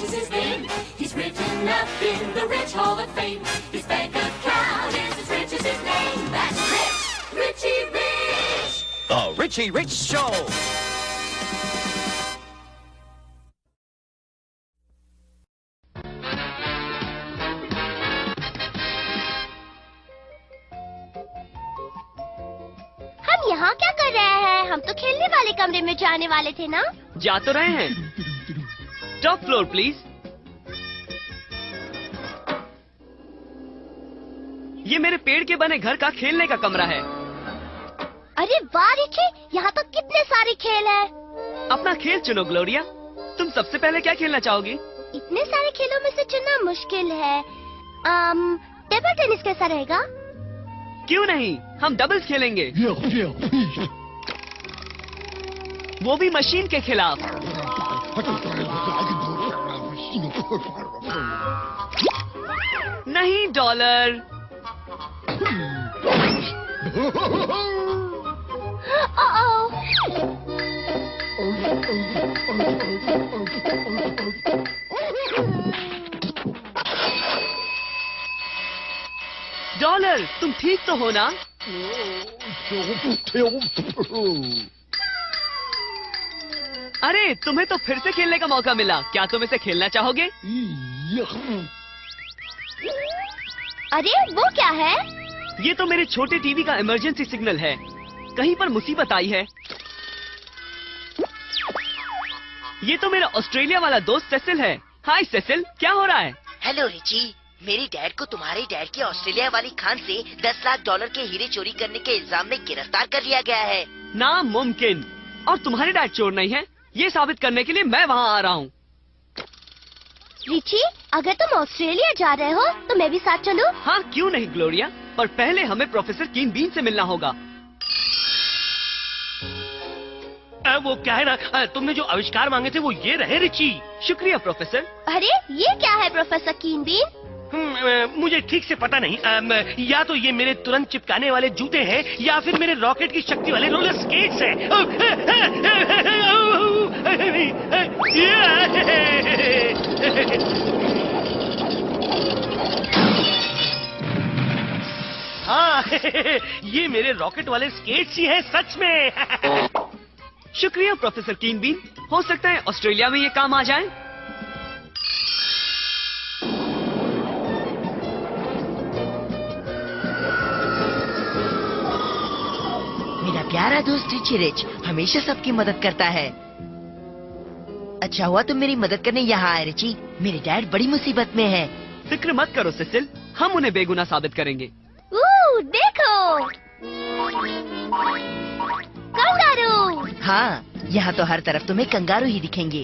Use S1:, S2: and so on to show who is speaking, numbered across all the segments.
S1: is his name. He's written up in the Rich Hall of Fame. His bank account is as rich as his name. That's Rich, Richie Rich.
S2: The Richie Rich Show.
S3: हम यहाँ क्या कर रहे हैं? हम तो खेलने वाले कमरे में जाने वाले थे ना?
S4: जा तो रहे हैं। Top floor please. ये मेरे पेड़ के बने घर का खेलने का कमरा है।
S3: अरे वाह रिची, यहाँ तो कितने सारे खेल हैं।
S4: अपना खेल चुनो ग्लोरिया। तुम सबसे पहले क्या खेलना चाहोगी?
S3: इतने सारे खेलों में से चुनना मुश्किल है। टेबल टेनिस कैसा रहेगा?
S4: क्यों नहीं, हम डबल्स खेलेंगे। वो भी मशीन के खिलाफ। नहीं डॉलर। डॉलर, तुम ठीक तो हो ना? अरे तुम्हें तो फिर से खेलने का मौका मिला। क्या तुम इसे खेलना चाहोगे?
S3: अरे वो क्या है?
S4: ये तो मेरे छोटे टीवी का इमरजेंसी सिग्नल है। कहीं पर मुसीबत आई है। ये तो मेरा ऑस्ट्रेलिया वाला दोस्त सेसिल है। हाय सेसिल, क्या हो रहा है?
S5: हेलो रिची, मेरी डैड को तुम्हारे डैड की ऑस्ट्रेलिया वाली खान से 10 लाख डॉलर के हीरे चोरी करने के इल्जाम में गिरफ्तार कर लिया गया है।
S4: नामुमकिन। और तुम्हारे डैड चोर नहीं है, ये साबित करने के लिए मैं वहाँ आ रहा हूँ।
S3: रिची, अगर तुम ऑस्ट्रेलिया जा रहे हो तो मैं भी साथ चलूं?
S4: हाँ क्यों नहीं ग्लोरिया, पर पहले हमें प्रोफेसर कीन बीन से मिलना होगा।
S6: वो क्या है ना, तुमने जो आविष्कार मांगे थे वो ये रहे रिची।
S4: शुक्रिया प्रोफेसर।
S3: अरे ये क्या है प्रोफेसर कीन बीन?
S6: मुझे ठीक से पता नहीं। या तो ये मेरे तुरंत चिपकाने वाले जूते हैं या फिर मेरे रॉकेट की शक्ति वाले रोलर स्केट्स हैं। हाँ, ये मेरे रॉकेट वाले स्केट्स ही हैं सच में।
S4: शुक्रिया प्रोफेसर कीन बीन। हो सकता है ऑस्ट्रेलिया में ये काम आ जाए।
S5: मेरा प्यारा दोस्त रिची रिच हमेशा सबकी मदद करता है। अच्छा हुआ तुम मेरी मदद करने यहाँ आए रिची। मेरे डैड बड़ी मुसीबत में है।
S4: फिक्र मत करो सेसिल, हम उन्हें बेगुनाह साबित करेंगे।
S3: देखो कंगारू।
S5: हाँ, यहाँ तो हर तरफ तुम्हें कंगारू ही दिखेंगे।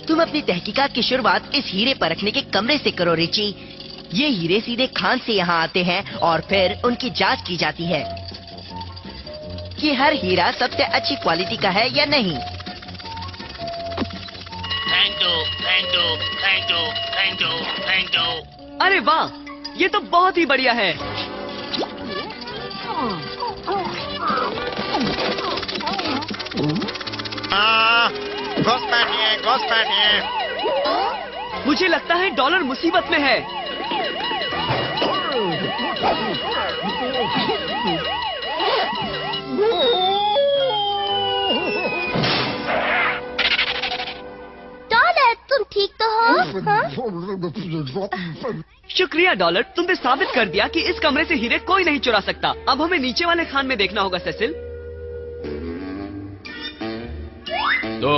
S5: तुम अपनी तहकीकात की शुरुआत इस हीरे परखने के कमरे से करो रिची। ये हीरे सीधे खान से यहाँ आते हैं और फिर उनकी जांच की जाती है कि हर हीरा सबसे अच्छी क्वालिटी का है या नहीं।
S4: अरे वाह, ये तो बहुत ही बढ़िया है। मुझे लगता है डॉलर मुसीबत में है।
S3: डॉलर, तुम ठीक तो हो? हाँ?
S4: शुक्रिया डॉलर, तुमने साबित कर दिया कि इस कमरे से हीरे कोई नहीं चुरा सकता। अब हमें नीचे वाले खान में देखना होगा सेसिल।
S7: तो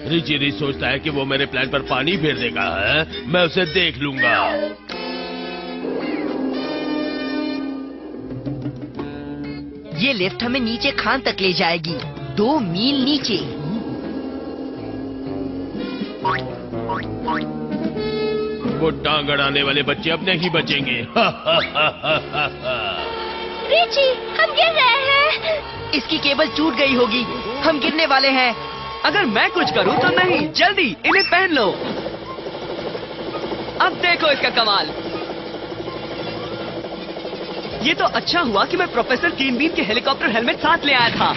S7: रिची रिच सोचता है कि वो मेरे प्लान पर पानी फेर देगा है? मैं उसे देख लूंगा।
S5: ये लिफ्ट हमें नीचे खान तक ले जाएगी, 2 मील नीचे।
S7: वो टांग अड़ाने वाले बच्चे अब नहीं बचेंगे।
S3: रिची, हम गिर रहे हैं।
S5: इसकी केबल टूट गई होगी, हम गिरने वाले हैं।
S4: अगर मैं कुछ करूं तो नहीं, जल्दी इन्हें पहन लो। अब देखो इसका कमाल। ये तो अच्छा हुआ कि मैं प्रोफेसर कीन बीन के हेलीकॉप्टर हेलमेट साथ ले आया था।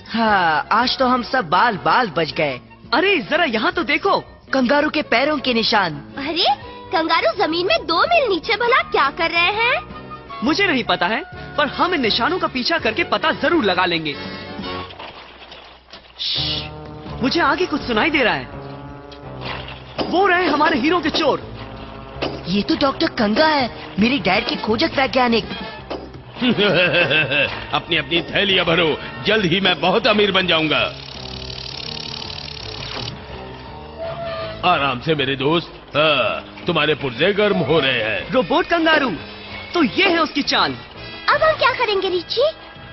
S5: हाँ, आज तो हम सब बाल बाल बच गए।
S4: अरे जरा यहाँ तो देखो।
S5: कंगारू के पैरों के निशान।
S3: अरे कंगारू जमीन में 2 मील नीचे भला क्या कर रहे हैं?
S4: मुझे नहीं पता है, पर हम इन निशानों का पीछा करके पता जरूर लगा लेंगे। श्श्श, मुझे आगे कुछ सुनाई दे रहा है। वो रहे हमारे हीरो के चोर।
S5: ये तो डॉक्टर कंगा है, मेरे डैड के खोजक वैज्ञानिक।
S7: अपनी अपनी थैलियां भरो, जल्द ही मैं बहुत अमीर बन जाऊंगा। आराम से मेरे दोस्त, तुम्हारे पुर्जे गर्म हो रहे हैं।
S4: रोबोट कंगारू, तो ये है उसकी चाल।
S3: अब हम क्या करेंगे रिची?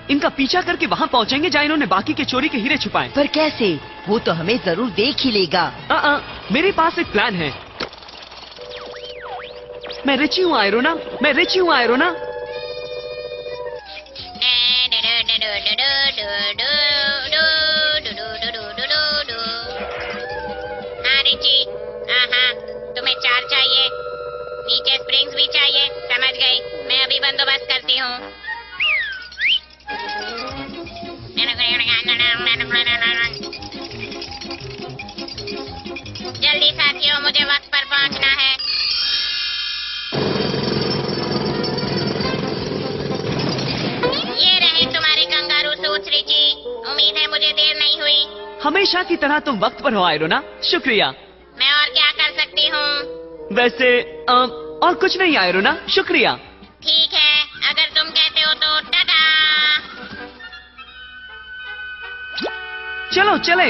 S4: इनका पीछा करके वहाँ पहुँचेंगे जहाँ इन्होंने बाकी के चोरी के हीरे छुपाए।
S5: पर कैसे? वो तो हमें जरूर देख ही लेगा।
S4: मेरे पास एक प्लान है। मैं रिची हूँ आयरोना, मैं रिची हूँ आयरोना।
S2: हाँ रिची, हाँ, तुम्हें 4 चाहिए, नीचे स्प्रिंग्स भी चाहिए। समझ गई, मैं अभी बंदोबस्त करती हूँ। जल्दी साथियों, मुझे वक्त पर पहुँचना है। ये रहे तुम्हारे कंगारू सूट्स रिची, उम्मीद है मुझे देर नहीं हुई।
S4: हमेशा की तरह तुम वक्त पर हो आयरोना, शुक्रिया।
S2: मैं और क्या कर सकती हूँ?
S4: वैसे और कुछ नहीं आयरोना, शुक्रिया।
S2: ठीक है, अगर तुम कहते हो तो टाटा।
S4: चलो चले।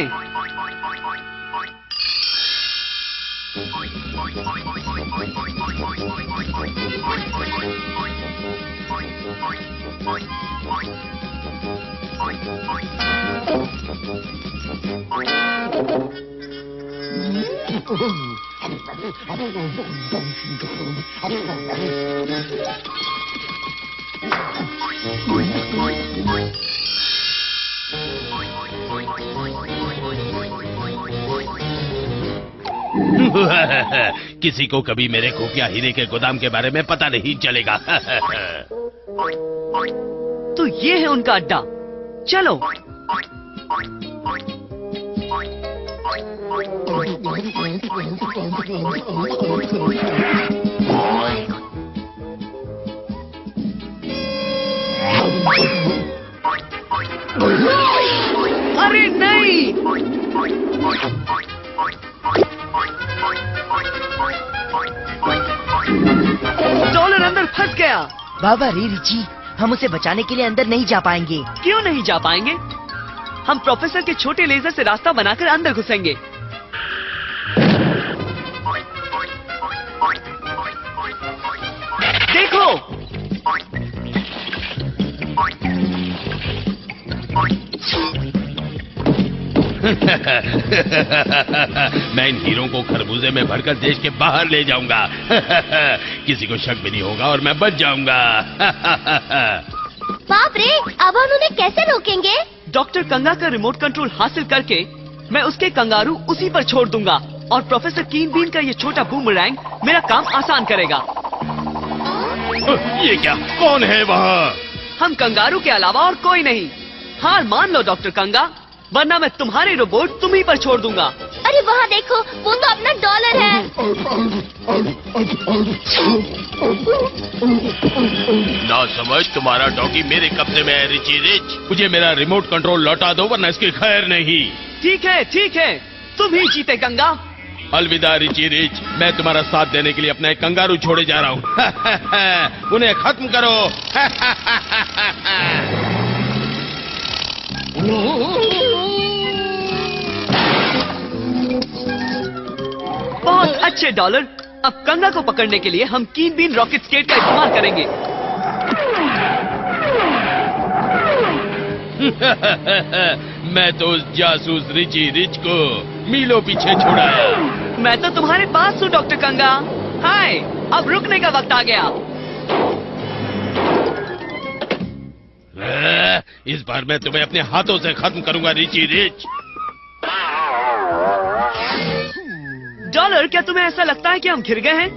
S7: किसी को कभी मेरे खुफिया हीरे के गोदाम के बारे में पता नहीं चलेगा।
S4: तो ये है उनका अड्डा, चलो। अरे नहीं! डॉलर अंदर फंस गया।
S5: बाबा रे रिची, हम उसे बचाने के लिए अंदर नहीं जा पाएंगे।
S4: क्यों नहीं जा पाएंगे? हम प्रोफेसर के छोटे लेजर से रास्ता बनाकर अंदर घुसेंगे। देखो,
S7: मैं इन हीरों को खरबूजे में भरकर देश के बाहर ले जाऊंगा। किसी को शक भी नहीं होगा और मैं बच जाऊंगा।
S3: बाप रे, अब हम उन्हें कैसे रोकेंगे?
S4: डॉक्टर कंगा का रिमोट कंट्रोल हासिल करके मैं उसके कंगारू उसी पर छोड़ दूंगा और प्रोफेसर कीन बीन का ये छोटा बूमरैंग मेरा काम आसान करेगा।
S7: ये क्या? कौन है वहाँ?
S4: हम कंगारू के अलावा और कोई नहीं। हार मान लो डॉक्टर कंगा, वरना मैं तुम्हारे रोबोट तुम्ही पर छोड़ दूंगा।
S3: अरे वहाँ देखो, वो तो अपना डॉलर है।
S7: ना समझ, तुम्हारा डॉगी मेरे कब्जे में है रिची रिच। मुझे मेरा रिमोट कंट्रोल लौटा दो वरना इसकी खैर नहीं।
S4: ठीक है, तुम ही जीते कंगा।
S7: अलविदा रिची रिच, मैं तुम्हारा साथ देने के लिए अपना एक कंगारू छोड़े जा रहा हूँ। उन्हें खत्म करो।
S4: बहुत अच्छे डॉलर। अब कंगा को पकड़ने के लिए हम कीन बीन रॉकेट स्केट का इस्तेमाल करेंगे।
S7: मैं तो उस जासूस रिची रिच को मीलों पीछे छुड़ाया।
S4: मैं तो तुम्हारे पास हूँ डॉक्टर कंगा। हाय, अब रुकने का वक्त आ गया।
S7: इस बार मैं तुम्हें अपने हाथों से खत्म करूंगा रिची रिच।
S4: डॉलर, क्या तुम्हें ऐसा लगता है कि हम घिर गए हैं?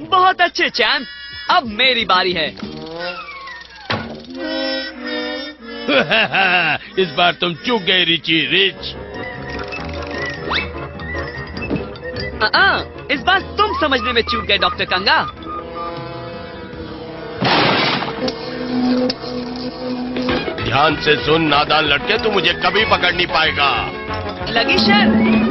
S4: बहुत अच्छे चैंप, अब मेरी बारी है।
S7: इस बार तुम चूक गए रिची रिच।
S4: इस बार तुम समझने में चूक गए डॉक्टर कंगा।
S7: ध्यान से सुन नादान लड़के, तू मुझे कभी पकड़ नहीं पाएगा।
S4: लगी शर्त।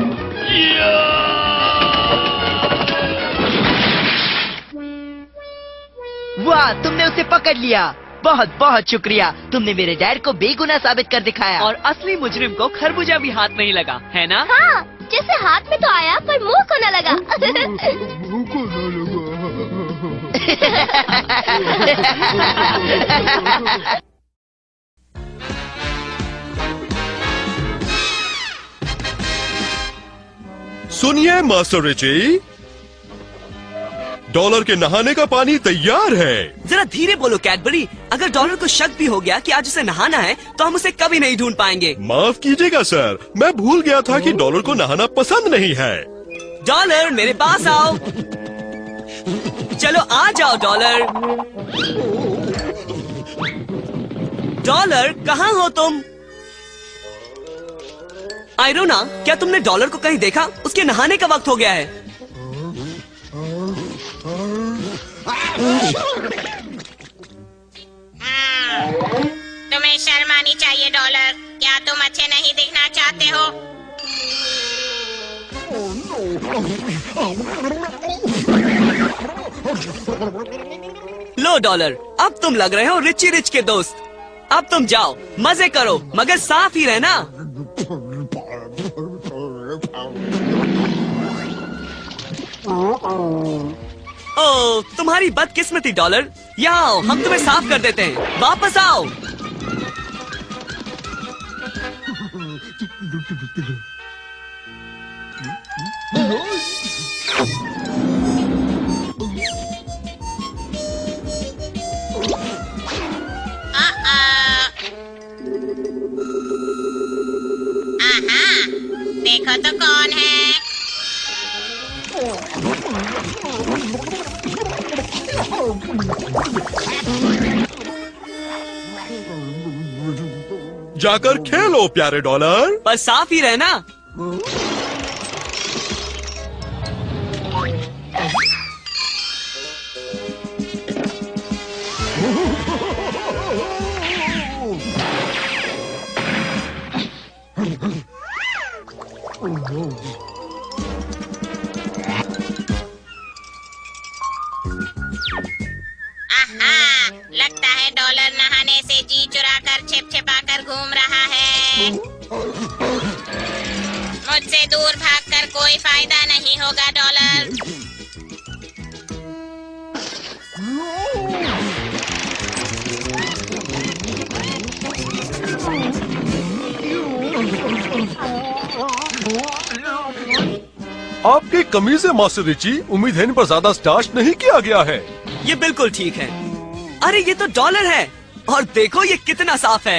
S5: वाह, तुमने उसे पकड़ लिया। बहुत बहुत शुक्रिया, तुमने मेरे डैड को बेगुनाह साबित कर दिखाया।
S4: और असली मुजरिम को खरबूजा भी हाथ नहीं लगा, है ना?
S3: हाँ, जैसे हाथ में तो आया पर मुंह को न लगा।
S8: सुनिए मास्टर रिची, डॉलर के नहाने का पानी तैयार है।
S4: जरा धीरे बोलो कैडबरी, अगर डॉलर को शक भी हो गया कि आज उसे नहाना है तो हम उसे कभी नहीं ढूंढ पाएंगे।
S8: माफ कीजिएगा सर, मैं भूल गया था कि डॉलर को नहाना पसंद नहीं है।
S4: डॉलर मेरे पास आओ। चलो आ जाओ डॉलर। डॉलर कहाँ हो तुम? आयरोना, क्या तुमने डॉलर को कहीं देखा? उसके नहाने का वक्त हो गया है।
S2: तुम्हें शर्म आनी चाहिए डॉलर, क्या तुम अच्छे नहीं दिखना चाहते हो?
S4: लो डॉलर, अब तुम लग रहे हो रिची रिच के दोस्त। अब तुम जाओ, मजे करो, मगर साफ ही रहना। ओ, तुम्हारी बदकिस्मती डॉलर। यहाँ आओ, हम तुम्हें साफ कर देते हैं। वापस आओ।
S2: देखो तो कौन है?
S8: जाकर खेलो प्यारे डॉलर।
S4: पर साफ ही रहना।
S2: लगता है डॉलर नहाने से जी चुराकर छिप छिपा कर घूम रहा है। मुझसे दूर भागकर कोई फायदा नहीं होगा डॉलर।
S8: आपकी कमीज है मास्टर रिची, उम्मीद है इन पर ज्यादा स्टार्च नहीं किया गया है।
S4: ये बिल्कुल ठीक है। अरे ये तो डॉलर है, और देखो ये कितना साफ है।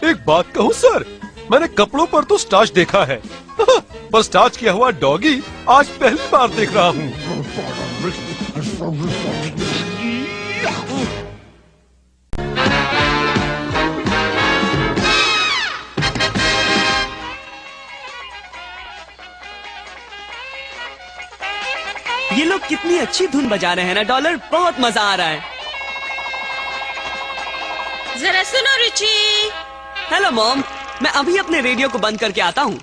S8: एक बात कहूँ सर, मैंने कपड़ों पर तो स्टार्च देखा है, पर स्टार्च किया हुआ डॉगी आज पहली बार देख रहा हूँ।
S4: ये लोग कितनी अच्छी धुन बजा रहे हैं ना डॉलर, बहुत मजा आ रहा है।
S2: जरा सुनो रिची।
S4: हेलो मॉम, मैं अभी अपने रेडियो को बंद करके आता हूँ।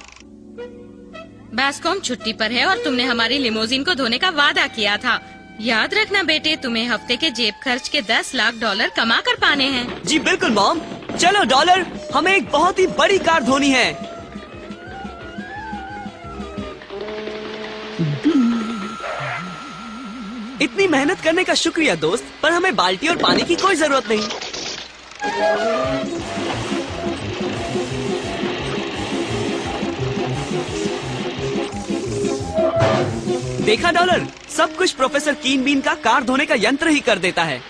S9: बास्कॉम छुट्टी पर है और तुमने हमारी लिमोजिन को धोने का वादा किया था। याद रखना बेटे, तुम्हें हफ्ते के जेब खर्च के 10 लाख डॉलर कमा कर पाने हैं।
S4: जी बिल्कुल मॉम। चलो डॉलर, हमें एक बहुत ही बड़ी कार धोनी है। इतनी मेहनत करने का शुक्रिया दोस्त, पर हमें बाल्टी और पानी की कोई जरूरत नहीं। देखा डॉलर, सब कुछ प्रोफेसर कीन बीन का कार धोने का यंत्र ही कर देता है।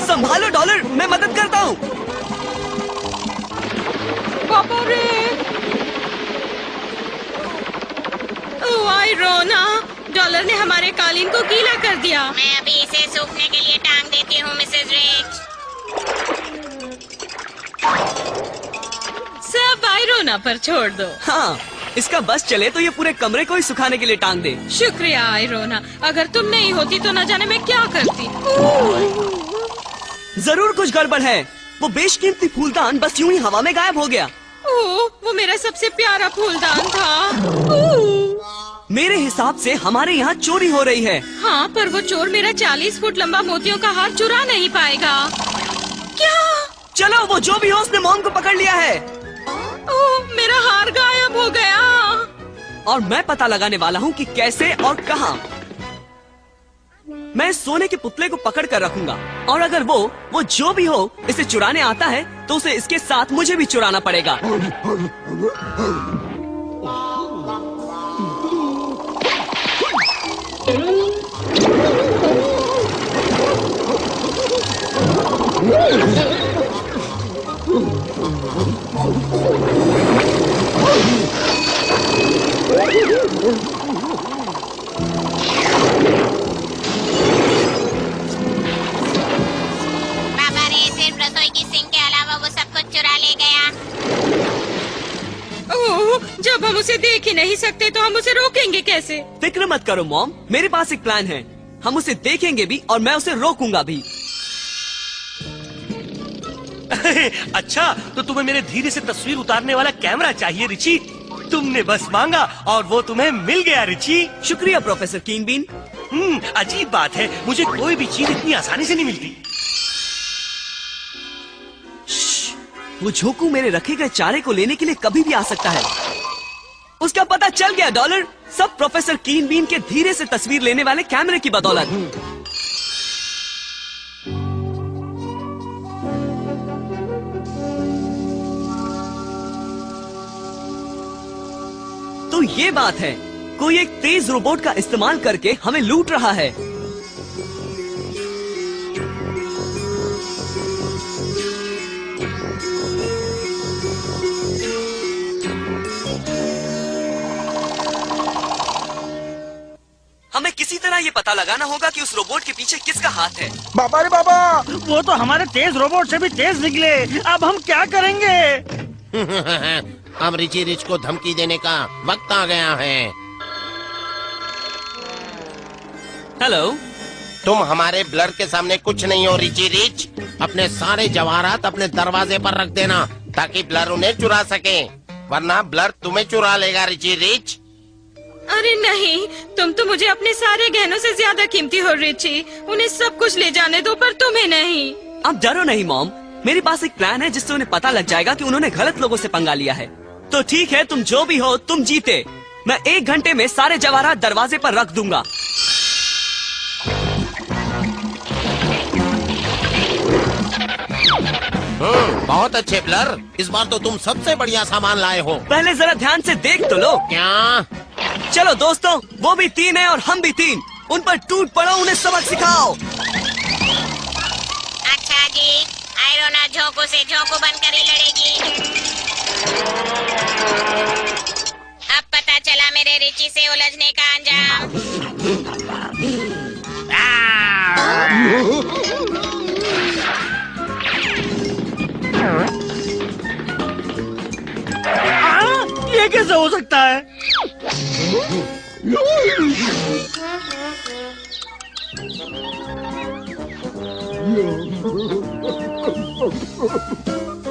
S4: संभालो डॉलर, मैं मदद करता हूँ।
S9: पापा रे, ओ आयरोना, डॉलर ने हमारे कालीन को गीला कर दिया।
S2: मैं अभी इसे सूखने के लिए टांग देती हूँ मिसेस रिच।
S9: सब आयरोना पर छोड़ दो।
S4: हाँ, इसका बस चले तो ये पूरे कमरे को ही सुखाने के लिए टांग दे।
S9: शुक्रिया आयरोना, अगर तुम नहीं होती तो न जाने मैं क्या करती।
S4: जरूर कुछ गड़बड़ है। वो बेशकीमती फूलदान बस यूं ही हवा में गायब हो गया।
S9: ओह, वो मेरा सबसे प्यारा फूलदान था।
S4: मेरे हिसाब से हमारे यहाँ चोरी हो रही है।
S9: हाँ, पर वो चोर मेरा 40 फुट लंबा मोतियों का हार चुरा नहीं पाएगा। क्या?
S4: चलो, वो जो भी हो उसने मॉम को पकड़ लिया है।
S9: ओह, मेरा हार गायब हो गया।
S4: और मैं पता लगाने वाला हूँ कि कैसे और कहाँ। मैं सोने के पुतले को पकड़ कर रखूंगा, और अगर वो जो भी हो इसे चुराने आता है तो उसे इसके साथ मुझे भी चुराना पड़ेगा।
S2: पापा रे सिर्फ रसोई की सिंक के अलावा वो सब कुछ चुरा ले गया।
S9: ओह, जब हम उसे देख ही नहीं सकते तो हम उसे रोकेंगे कैसे?
S4: फिक्र मत करो मॉम, मेरे पास एक प्लान है। हम उसे देखेंगे भी और मैं उसे रोकूंगा भी।
S6: अच्छा, तो तुम्हें मेरे धीरे से तस्वीर उतारने वाला कैमरा चाहिए रिची। तुमने बस मांगा और वो तुम्हें मिल गया रिची।
S4: शुक्रिया प्रोफेसर कीनबीन।
S6: अजीब बात है, मुझे कोई भी चीज इतनी आसानी से नहीं मिलती।
S4: वो झोंकू मेरे रखे गए चारे को लेने के लिए कभी भी आ सकता है। उसका पता चल गया डॉलर, सब प्रोफेसर कीनबीन के धीरे से तस्वीर लेने वाले कैमरे की बदौलत। तो ये बात है, कोई एक तेज रोबोट का इस्तेमाल करके हमें लूट रहा है। हमें किसी तरह ये पता लगाना होगा कि उस रोबोट के पीछे किसका हाथ है।
S10: बाबा रे बाबा, वो तो हमारे तेज रोबोट से भी तेज निकले। अब हम क्या करेंगे?
S11: अब रिची रिच को धमकी देने का वक्त आ गया है।
S4: हेलो,
S11: तुम हमारे ब्लर के सामने कुछ नहीं हो रिची रिच। अपने सारे जवाहरात अपने दरवाजे पर रख देना ताकि ब्लर उन्हें चुरा सके, वरना ब्लर तुम्हें चुरा लेगा रिची रिच।
S9: अरे नहीं, तुम तो मुझे अपने सारे गहनों से ज्यादा कीमती हो रिची। उन्हें सब कुछ ले जाने दो, पर तुम्हें नहीं।
S4: अब डरो नहीं मॉम, मेरे पास एक प्लान है जिससे उन्हें पता लग जाएगा कि उन्होंने गलत लोगों से पंगा लिया है। तो ठीक है, तुम जो भी हो तुम जीते। मैं 1 घंटे में सारे जवाहरात दरवाजे पर रख दूंगा।
S11: बहुत अच्छे ब्लर, इस बार तो तुम सबसे बढ़िया सामान लाए हो।
S4: पहले जरा ध्यान से देख तो लो।
S11: क्या?
S4: चलो दोस्तों, वो भी 3 है और हम भी 3। उन पर टूट पड़ो, उन्हें सबक सिखाओ।
S2: अच्छा जी, आयरोना झोंकू से झोंकू बनकर ही लड़ेगी। अब पता चला मेरे रिची से उलझने का अंजाम।
S10: ये कैसे हो सकता है?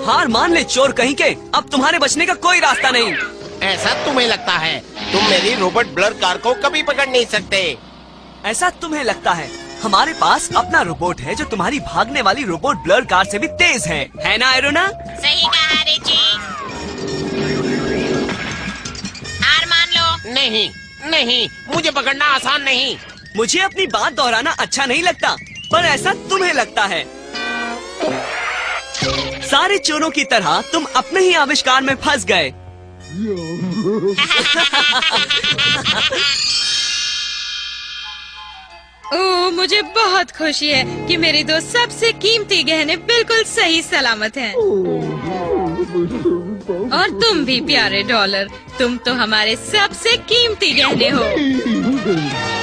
S4: हार मान ले चोर कहीं के, अब तुम्हारे बचने का कोई रास्ता नहीं।
S11: ऐसा तुम्हें लगता है? तुम मेरी रोबोट ब्लर कार को कभी पकड़ नहीं सकते।
S4: ऐसा तुम्हें लगता है? हमारे पास अपना रोबोट है जो तुम्हारी भागने वाली रोबोट ब्लर कार से भी तेज है ना आयरोना?
S2: सही कहा रिची। हार मान लो।
S11: नहीं नहीं, मुझे पकड़ना आसान नहीं।
S4: मुझे अपनी बात दोहराना अच्छा नहीं लगता, पर ऐसा तुम्हें लगता है। सारे चोरों की तरह तुम अपने ही आविष्कार में फंस गए।
S9: ओह, मुझे बहुत खुशी है कि मेरी दो सबसे कीमती गहने बिल्कुल सही सलामत हैं। और तुम भी प्यारे डॉलर, तुम तो हमारे सबसे कीमती गहने हो।